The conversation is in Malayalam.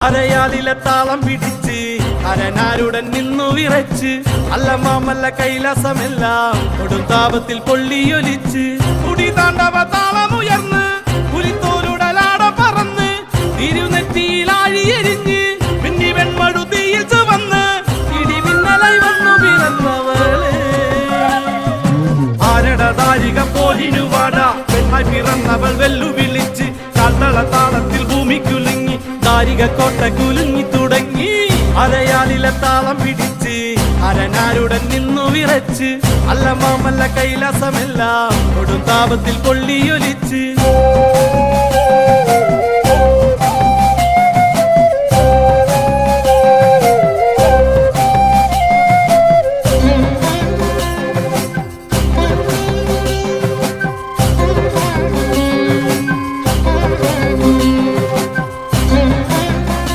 അരയാലിലെ താളം പിടിച്ച് അരനാരുടൻ നിന്നു വിറച്ച് അല്ലമാമല്ല കൈലാസമെല്ലാം കൊടുങ്കാപത്തിൽ പൊള്ളിയൊലിച്ച് കുടി താണ്ടവ താളമുയർന്ന് പുലിത്തോലുടലാട പറന്ന് തിരുനെറ്റിയിൽ ആഴിയെരിഞ്ഞ് പിന്നി വെൺമടുതിയിൽ ചുവന്ന് ഇടിമിന്നലായി വന്നു പിറന്നവളെ ആരടതാരിക പോലിനുവാട പെണ്ണായി പിറന്നവൾ വെല്ലുവിളിച്ച് കാത്തള താളത്തിൽ ഭൂമിക്കുലുങ്ങി താരിക കോട്ട കുലുങ്ങി തുടങ്ങി അരയാലിലെ താളം പിടിച്ച് അരനാരുടൻ നിന്നു വിറച്ച് അല്ലമാമല്ല കൈലാസമെല്ലാം കൊടുങ്കാപത്തിൽ പൊള്ളിയൊലിച്ച്